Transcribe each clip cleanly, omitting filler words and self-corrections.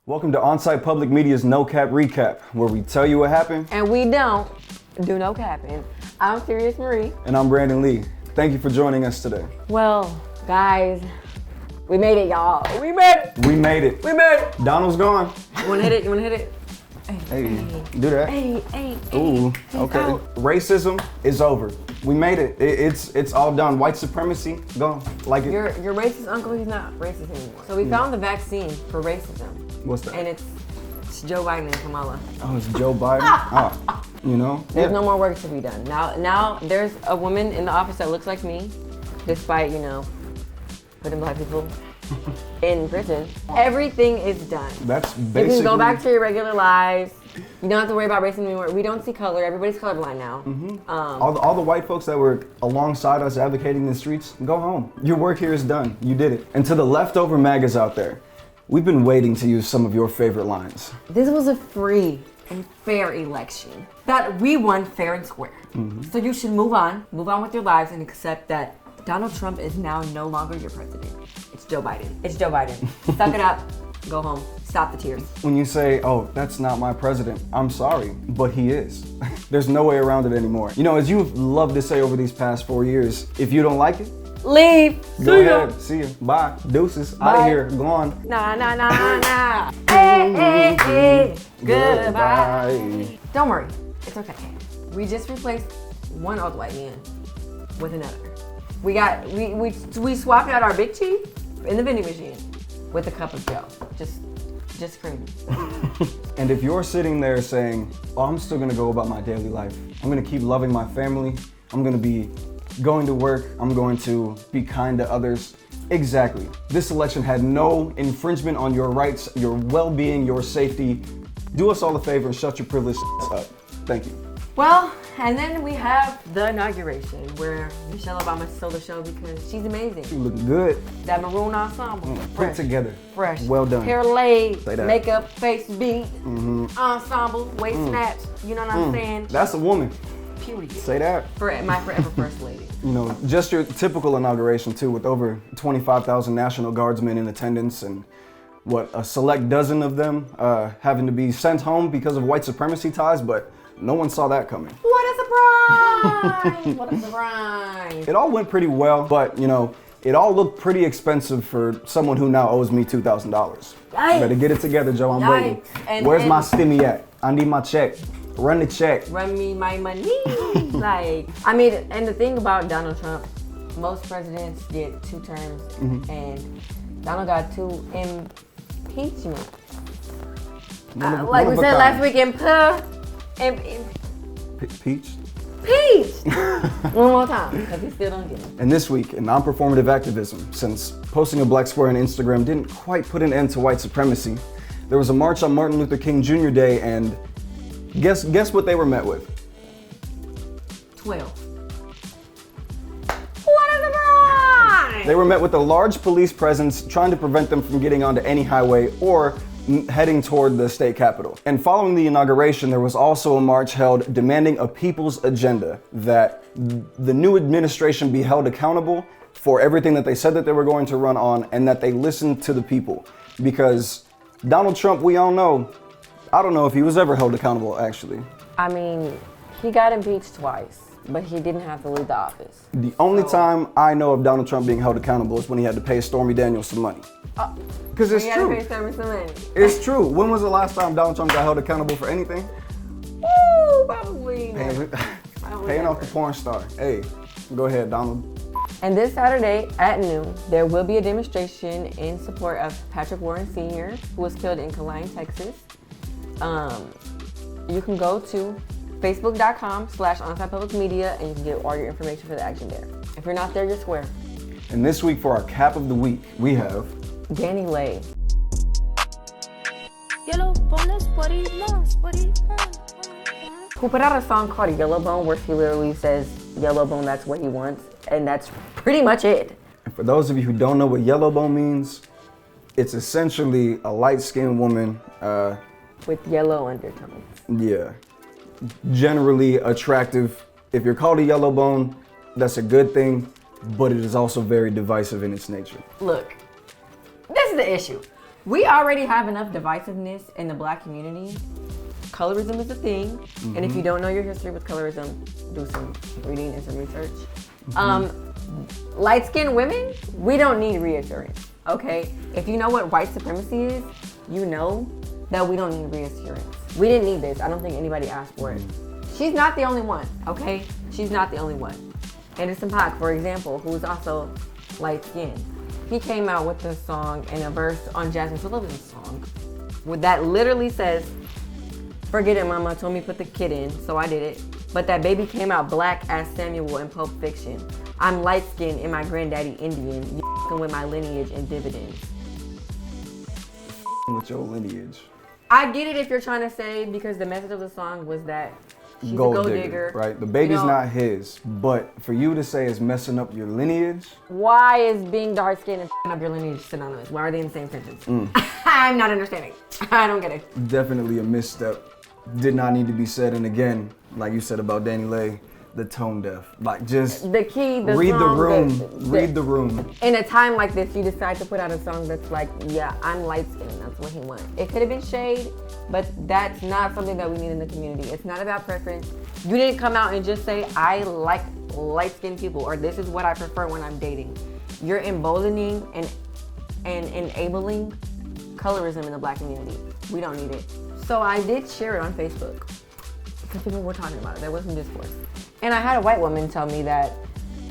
Welcome to On-Site Public Media's No Cap Recap, where we tell you what happened. And we don't do no capping. I'm Serious Marie. And I'm Brandon Lee. Thank you for joining us today. Well, guys, we made it, y'all. We made it. We made it. We made it. Donald's gone. You wanna hit it? You wanna hit it? Hey, do that. Hey. Ooh, okay. Out. Racism is over. We made it. It's all done. White supremacy, gone. Like it. Your racist uncle, he's not racist anymore. So we found the vaccine for racism. What's that? And it's Joe Biden and Kamala. Oh, it's Joe Biden? Oh, you know? There's no more work to be done. Now there's a woman in the office that looks like me, despite, putting black people in prison. Everything is done. That's basically... You can go back to your regular lives. You don't have to worry about racism anymore. We don't see color. Everybody's colorblind now. Mm-hmm. All the white folks that were alongside us advocating in the streets, go home. Your work here is done. You did it. And to the leftover MAGAs out there, we've been waiting to use some of your favorite lines. This was a free and fair election that we won fair and square. Mm-hmm. So you should move on with your lives and accept that Donald Trump is now no longer your president. It's Joe Biden. It's Joe Biden. Suck it up. Go home. Stop the tears. When you say, oh, that's not my president, I'm sorry, but he is. There's no way around it anymore. As you've loved to say over these past 4 years, if you don't like it, leave. Go ahead. See you. Bye. Deuces. Out of here. Go on. Nah. Hey. Goodbye. Don't worry. It's okay. We just replaced one old white man with another. We swapped out our Big Chief in the vending machine with a cup of Joe. Just screaming. And if you're sitting there saying, oh, I'm still gonna go about my daily life. I'm gonna keep loving my family. I'm gonna be going to work. I'm going to be kind to others. Exactly. This election had no infringement on your rights, your well-being, your safety. Do us all a favor and shut your privileged up. Thank you. Well, and then we have the inauguration where Michelle Obama stole the show because she's amazing. You look good. That maroon ensemble. Put together. Fresh. Well done. Hair laid, makeup, face beat, ensemble, waist snatch. You know what I'm saying? That's a woman. Period. Say that. For my forever first lady. Just your typical inauguration too, with over 25,000 National Guardsmen in attendance and a select dozen of them having to be sent home because of white supremacy ties, but no one saw that coming. What a surprise! What a surprise! It all went pretty well, but it all looked pretty expensive for someone who now owes me $2,000. Better get it together, Joe. I'm waiting. Where's my stimmy at? I need my check. Run the check. Run me my money. And the thing about Donald Trump, most presidents get 2 terms, and Donald got 2 impeachments. Like we said last week, Peach? One more time, because he still don't get it. And this week, in non-performative activism, since posting a black square on Instagram didn't quite put an end to white supremacy, there was a march on Martin Luther King Jr. Day, and guess what they were met with? 12. What a surprise! They were met with a large police presence trying to prevent them from getting onto any highway or heading toward the state capitol. And following the inauguration, there was also a march held demanding a people's agenda, that the new administration be held accountable for everything that they said that they were going to run on, and that they listen to the people. Because Donald Trump, we all know, I don't know if he was ever held accountable, actually. He got impeached twice, but he didn't have to leave the office. The only time I know of Donald Trump being held accountable is when he had to pay Stormy Daniels some money. Because it's true. He had to pay Stormy some money. It's true. When was the last time Donald Trump got held accountable for anything? Woo, probably paying off the porn star. Hey, go ahead, Donald. And this Saturday at noon, there will be a demonstration in support of Patrick Warren Sr., who was killed in Killeen, Texas. You can go to facebook.com/onsitepublicmedia and you can get all your information for the action there. If you're not there, you're square. And this week for our cap of the week, we have Danny Lay. Who put out a song called Yellowbone, where he literally says, Yellowbone, that's what he wants. And that's pretty much it. And for those of you who don't know what Yellowbone means, it's essentially a light-skinned woman. With yellow undertones. Yeah. Generally attractive. If you're called a Yellowbone, that's a good thing, but it is also very divisive in its nature. Look, this is the issue. We already have enough divisiveness in the black community. Colorism is a thing. And if you don't know your history with colorism, do some reading and some research. Light-skinned women, we don't need reassurance, okay? If you know what white supremacy is, you know that we don't need reassurance. We didn't need this. I don't think anybody asked for it. She's not the only one, okay? She's not the only one. Anderson .Paak, for example, who is also light-skinned, he came out with a song and a verse on Jasmine Sullivan's song that literally says, "Forget it, mama told me put the kid in, so I did it. But that baby came out black as Samuel in Pulp Fiction. I'm light-skinned and my granddaddy Indian. You f***ing with my lineage and dividends." With your lineage. I get it if you're trying to say, because the message of the song was that she's a gold digger. Right? The baby's not his, but for you to say it's messing up your lineage. Why is being dark-skinned and f***ing up your lineage synonymous? Why are they in the same sentence? I'm not understanding. I don't get it. Definitely a misstep. Did not need to be said. And again, like you said about Danny Lay, the tone deaf. Like, just the key, read the room. Read the room. In a time like this, you decide to put out a song that's like, yeah, I'm light-skinned. That's what he wants. It could have been shade, but that's not something that we need in the community. It's not about preference. You didn't come out and just say, I like light-skinned people, or this is what I prefer when I'm dating. You're emboldening and enabling colorism in the black community. We don't need it. So I did share it on Facebook because people were talking about it. There was some discourse. And I had a white woman tell me that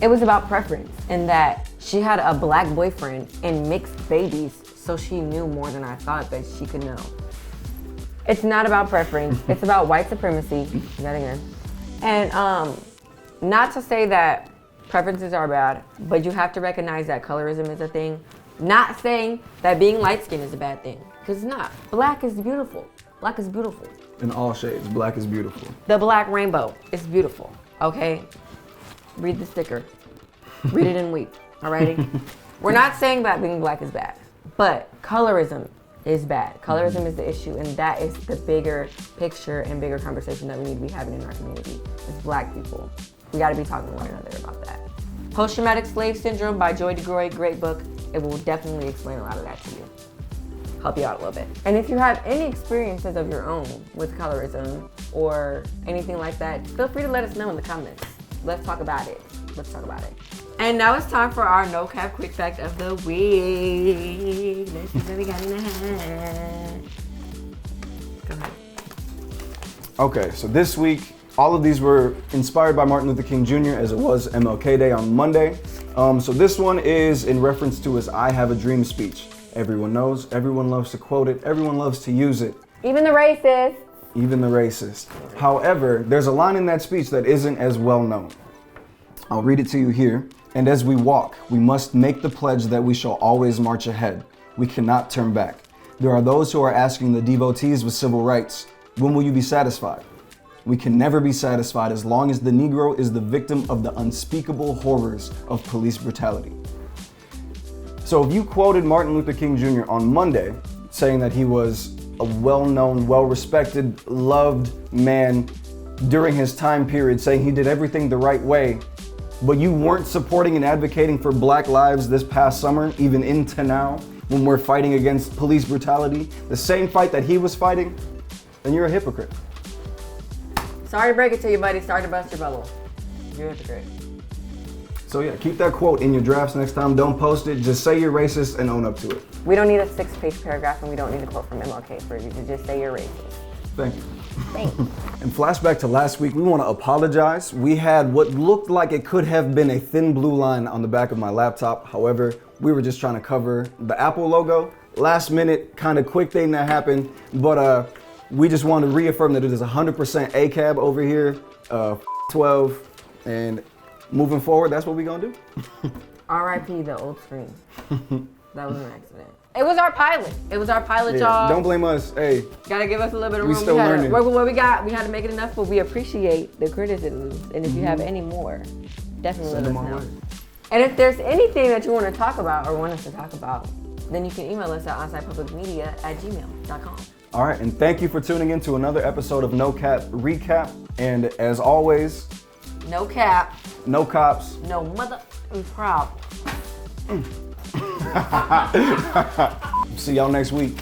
it was about preference and that she had a black boyfriend and mixed babies, so she knew more than I thought that she could know. It's not about preference. It's about white supremacy, yet again. And not to say that preferences are bad, but you have to recognize that colorism is a thing. Not saying that being light-skinned is a bad thing, because it's not. Black is beautiful. Black is beautiful. In all shades, black is beautiful. The black rainbow is beautiful, okay? Read the sticker. Read it and weep, alrighty? We're not saying that being black is bad, but colorism is bad. Colorism is the issue, and that is the bigger picture and bigger conversation that we need to be having in our community. It's black people. We gotta be talking to one another about that. Post-Traumatic Slave Syndrome by Joy DeGroy, great book. It will definitely explain a lot of that to you. Help you out a little bit. And if you have any experiences of your own with colorism or anything like that, feel free to let us know in the comments. Let's talk about it. Let's talk about it. And now it's time for our no cap quick fact of the week. This is what we got in the head. Go ahead. Okay, so this week, all of these were inspired by Martin Luther King Jr. as it was MLK Day on Monday. So this one is in reference to his I Have a Dream speech. Everyone knows, everyone loves to quote it, everyone loves to use it. Even the racists. Even the racist. However, there's a line in that speech that isn't as well known. I'll read it to you here. And as we walk, we must make the pledge that we shall always march ahead. We cannot turn back. There are those who are asking the devotees with civil rights, when will you be satisfied? We can never be satisfied as long as the Negro is the victim of the unspeakable horrors of police brutality. So if you quoted Martin Luther King Jr. on Monday, saying that he was a well-known, well-respected, loved man during his time period, saying he did everything the right way, but you weren't supporting and advocating for black lives this past summer, even into now, when we're fighting against police brutality, the same fight that he was fighting, then you're a hypocrite. Sorry to break it to you, buddy. Sorry to bust your bubble. You're a hypocrite. So yeah, keep that quote in your drafts next time. Don't post it. Just say you're racist and own up to it. We don't need a 6-page paragraph, and we don't need a quote from MLK for you to just say you're racist. Thank you. Thanks. And flashback to last week, we want to apologize. We had what looked like it could have been a thin blue line on the back of my laptop. However, we were just trying to cover the Apple logo. Last minute, kind of quick thing that happened, but we just wanted to reaffirm that it is 100% ACAB over here, 12, and moving forward, that's what we're gonna do. R.I.P. the old screen. That was an accident. It was our pilot. It was our pilot, Yeah, y'all. don't blame us. Hey, Gotta give us a little bit of we room. still had learning. to work with what we got. We had to make it enough, but we appreciate the criticisms. And if you have any more, definitely Send let them us our know. way. And if there's anything that you want to talk about or want us to talk about, then you can email us at onsitepublicmedia@gmail.com. All right, and thank you for tuning in to another episode of No Cap Recap. And as always, No cap, no cops. no mother and proud. See y'all next week.